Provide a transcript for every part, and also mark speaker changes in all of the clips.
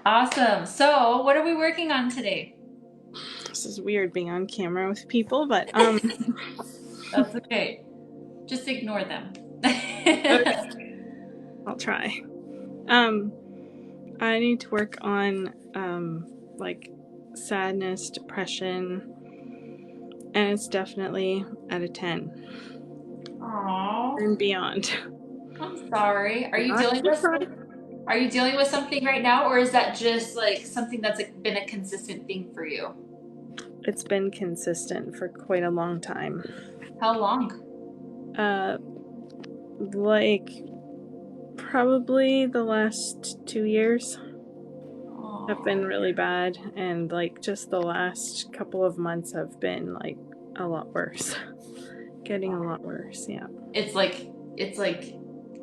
Speaker 1: Awesome. So, what are we working on today?
Speaker 2: This is weird being on camera with people, but
Speaker 1: That's okay. Just ignore them.
Speaker 2: okay, I'll try. Um, I need to work on like sadness, depression, and it's definitely at a 10
Speaker 1: Aww,
Speaker 2: and beyond.
Speaker 1: I'm sorry.
Speaker 2: Not surprised.
Speaker 1: Are you dealing with something right now, or is that just like something that's like been a consistent thing for you?
Speaker 2: It's been consistent for quite a long time.
Speaker 1: How long?
Speaker 2: Uh, like probably the last 2 years have been
Speaker 1: Aw.
Speaker 2: really bad, and like just the last couple of months have been like a lot worse. Getting a lot worse, yeah.
Speaker 1: It's like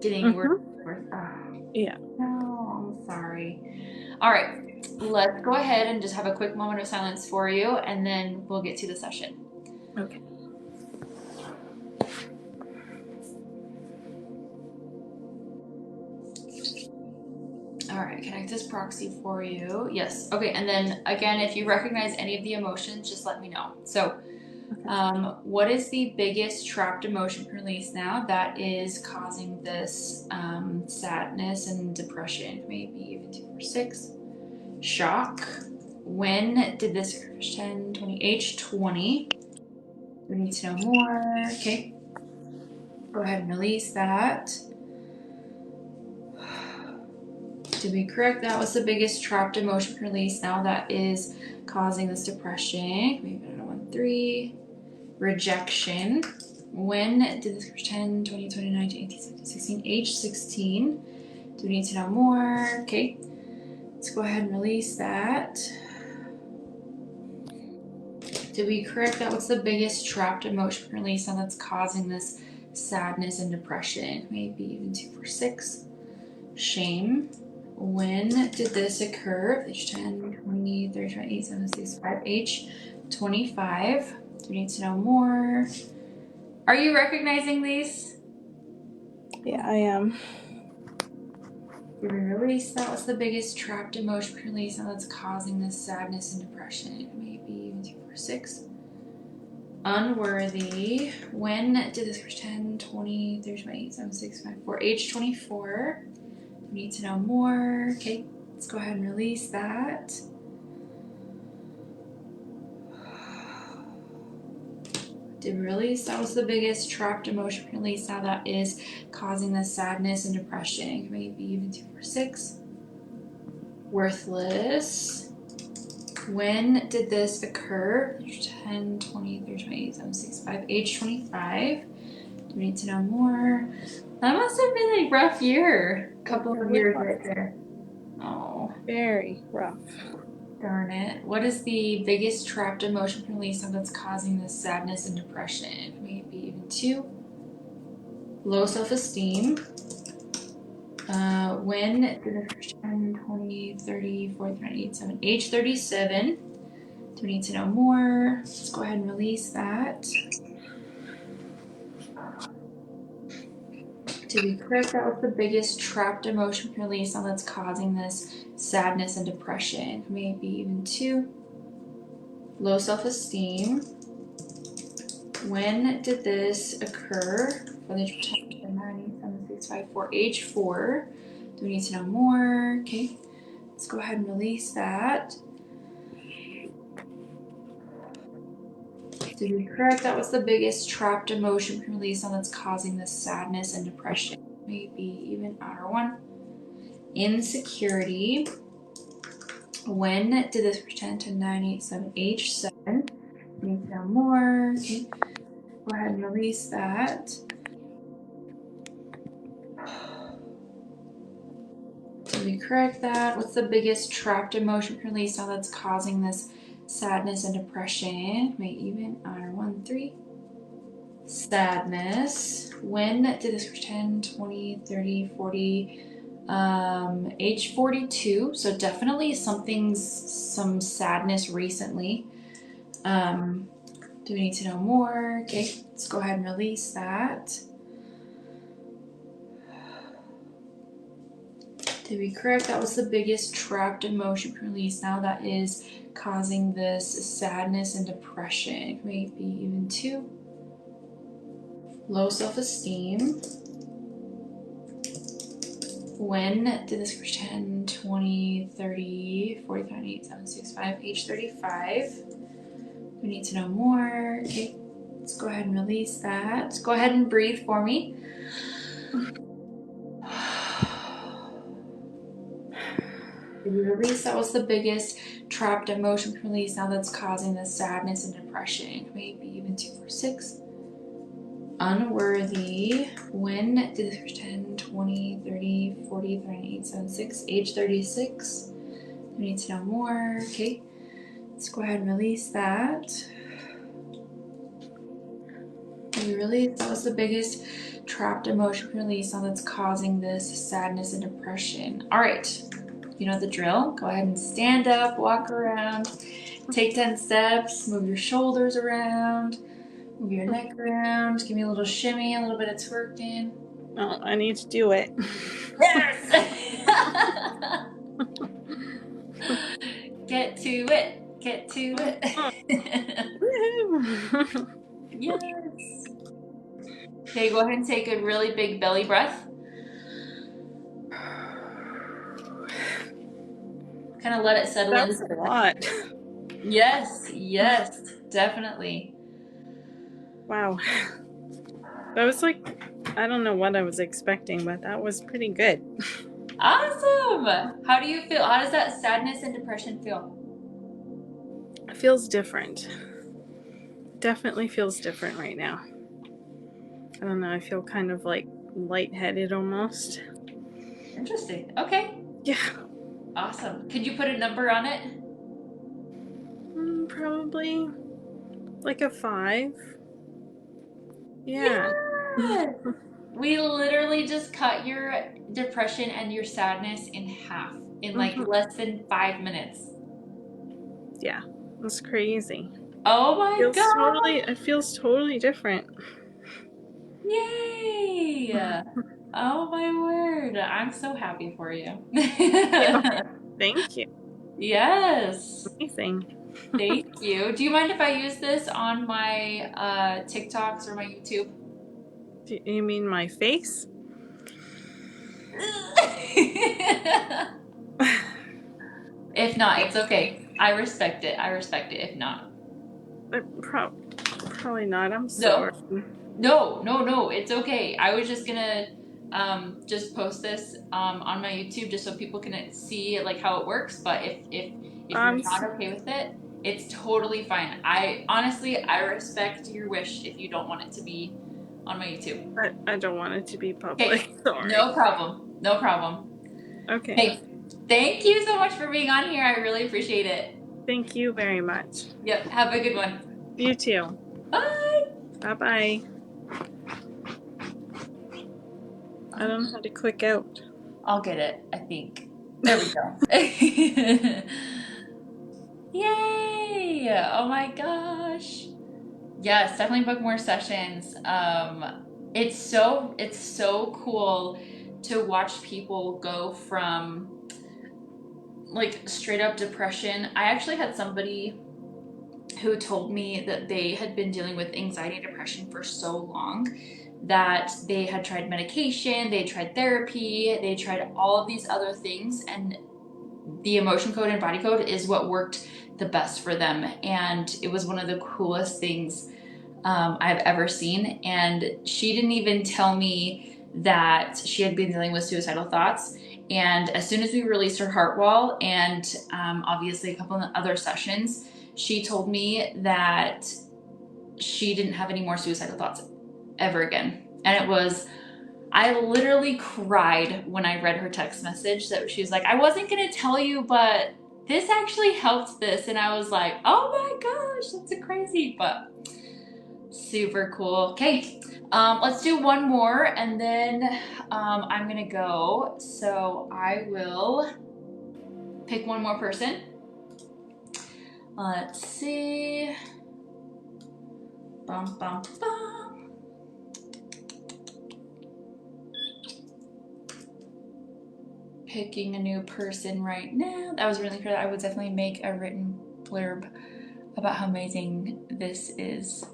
Speaker 1: getting worse
Speaker 2: Mm-hmm.
Speaker 1: and worse.
Speaker 2: Yeah.
Speaker 1: No, I'm sorry. All right, let's go ahead and just have a quick moment of silence for you, and then we'll get to the session.
Speaker 2: Okay.
Speaker 1: All right, connect this proxy for you. Yes. Okay, and then again, if you recognize any of the emotions, just let me know. So,
Speaker 2: Okay.
Speaker 1: what is the biggest trapped emotion release now that is causing this sadness and depression? Maybe even 2 or 6. Shock. When did this occur? 10, 20, age 20. We need to know more. Okay, go ahead and release that. To be correct, that was the biggest trapped emotion release now that is causing this depression. Maybe another one, 3. Rejection. When did this occur? 10, 20, 20, 19, 18, 17, 16, age 16. Do we need to know more? Okay, let's go ahead and release that. To be correct, that was the biggest trapped emotion release and that's causing this sadness and depression. Maybe even 2 or 6. Shame. When did this occur? Age 10, 20, 30, 28, 7, 6, 5. Age 25. Do we need to know more? Are you recognizing these?
Speaker 2: Yeah, I am.
Speaker 1: Did we release? That was the biggest trapped emotion release and that's causing this sadness and depression. Maybe even 2 or 6. Unworthy. When did this occur? 10, 20, 30, 28, 7, 6, 5, 4. Age 24. We need to know more. Okay, let's go ahead and release that. Did release. That was the biggest trapped emotion release. Now that is causing the sadness and depression. Maybe even 2 or 6. Worthless. When did this occur? 10, 20, 30, 28, 7, 6, 5. Age 25. Do we need to know more? That must have been a rough year. Couple
Speaker 2: It
Speaker 1: of
Speaker 2: really
Speaker 1: years
Speaker 2: was
Speaker 1: right there. Oh,
Speaker 2: very rough.
Speaker 1: darn it. What is the biggest trapped emotion release that's causing this sadness and depression? Maybe even 2. Low self-esteem. When did the first 10, 20, 30, 40, 38, 7, age 37. Do we need to know more? Let's go ahead and release that. To be correct, that was the biggest trapped emotion release that's causing this sadness and depression. Maybe even 2. Low self-esteem. When did this occur? For the 10, 9, 7, 6, 5, 4, age 4. Do we need to know more? Okay, let's go ahead and release that. To be correct, that was the biggest trapped emotion release that's causing this sadness and depression. Maybe even outer one. Insecurity. When did this pretend to 9, 8, 7, age 7? Need to know more. Okay, go ahead and release that. Did we correct that? What's the biggest trapped emotion release that's causing this sadness and depression? Maybe even outer one, 3. Sadness. When did this pretend 20, 30, 40? Age 42. So definitely some sadness recently. Do we need to know more? Okay, let's go ahead and release that. Did we correct? That was the biggest trapped emotion release. Now that is causing this sadness and depression. Maybe even 2. Low self-esteem. When did this reach 10, 20, 30, 40, 38, 7, 6, 5, age 35? We need to know more. Okay, let's go ahead and release that. Go ahead and breathe for me. Did we release? That was the biggest trapped emotion release. Now that's causing the sadness and depression. Maybe even 2, 4, 6. Unworthy. When did this reach 10, 20, 30, 40, 38, 7, 6, age 36? We need to know more. Okay, let's go ahead and release that. We release. That was the biggest trapped emotion release. Now that's causing this sadness and depression. All right, you know the drill. Go ahead and stand up, walk around, take 10 steps, move your shoulders around, move your neck around, give me a little shimmy, a little bit of twerking.
Speaker 2: Oh, I need to do it.
Speaker 1: Yes! Get to it. Get to it. Yes. Okay, go ahead and take a really big belly breath. Kind of let it settle
Speaker 2: That
Speaker 1: in.
Speaker 2: was a lot.
Speaker 1: Yes, yes, definitely.
Speaker 2: Wow. That was like, I don't know what I was expecting, but that was pretty good.
Speaker 1: Awesome. How do you feel? How does that sadness and depression feel?
Speaker 2: It feels different. Definitely feels different right now. I don't know, I feel kind of like lightheaded almost.
Speaker 1: Interesting. Okay.
Speaker 2: Yeah.
Speaker 1: Awesome. Could you put a number on it?
Speaker 2: Probably like a 5. Yeah.
Speaker 1: Yes. We literally just cut your depression and your sadness in half in like less than 5 minutes.
Speaker 2: Yeah. That's crazy.
Speaker 1: Oh my
Speaker 2: It
Speaker 1: god!
Speaker 2: feels totally different.
Speaker 1: Yay! Oh my word! I'm so happy for you.
Speaker 2: Yeah. Thank you.
Speaker 1: Yes.
Speaker 2: Amazing.
Speaker 1: Thank you. Do you mind if I use this on my TikToks or my YouTube?
Speaker 2: Do you mean my face?
Speaker 1: If not, it's okay. I respect it. I respect it if not.
Speaker 2: Probably not. I'm sorry.
Speaker 1: No. No. It's okay. I was just gonna just post this on my YouTube just so people can see like how it works. But if you're not okay with it, it's totally fine. I honestly I respect your wish if you don't want it to be on my YouTube.
Speaker 2: I don't want it to be public.
Speaker 1: Okay,
Speaker 2: Sorry.
Speaker 1: no problem. No problem.
Speaker 2: Okay.
Speaker 1: Hey, thank you so much for being on here. I really appreciate it.
Speaker 2: Thank you very much.
Speaker 1: Yep. Have a good one.
Speaker 2: You too.
Speaker 1: Bye.
Speaker 2: Bye-bye. I don't know how to click out.
Speaker 1: I'll get it, I think. There we go. Yay! Oh my gosh. Yes, definitely book more sessions. It's so cool to watch people go from like straight up depression. I actually had somebody who told me that they had been dealing with anxiety and depression for so long that they had tried medication, they tried therapy, they tried all of these other things, and the emotion code and body code is what worked the best for them. And it was one of the coolest things I've ever seen. And she didn't even tell me that she had been dealing with suicidal thoughts. And as soon as we released her heart wall and obviously a couple of other sessions, she told me that she didn't have any more suicidal thoughts ever again. And it was, I literally cried when I read her text message that she was like, I wasn't going to tell you, but this actually helped this. And I was like, oh my gosh, that's a crazy, but super cool. Okay, let's do one more and then I'm going to go. So I will pick one more person. Let's see. Bum, bum, bum. picking a new person right now. That was really good. I would definitely make a written blurb about how amazing this is.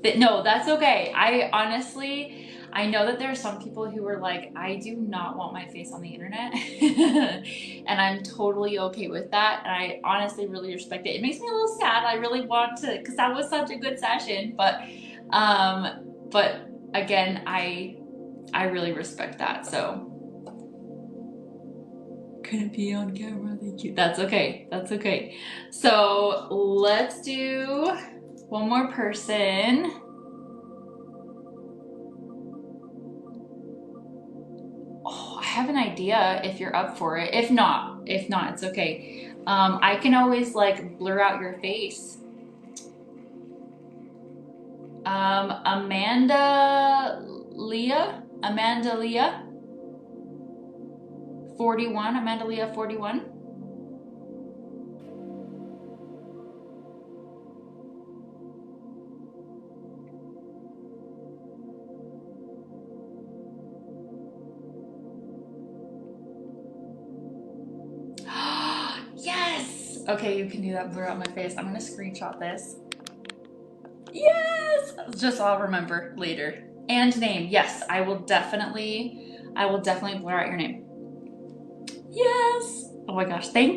Speaker 1: But no, that's okay. I honestly, I know that there are some people who are like, I do not want my face on the internet. And I'm totally okay with that. And I honestly really respect it. It makes me a little sad. I really want to, because that was such a good session. But again, I really respect that. So couldn't be on camera. Thank you. That's okay. That's okay. So let's do one more person. Oh, I have an idea if you're up for it. If not, it's okay. I can always like blur out your face. Amanda Leah, 41, Amanda Leah 41. Yes! Okay, you can do that, blur out my face. I'm gonna screenshot this. Yes! Just I'll remember later. And name. Yes, I will definitely blur out your name. Yes! Oh my gosh, thank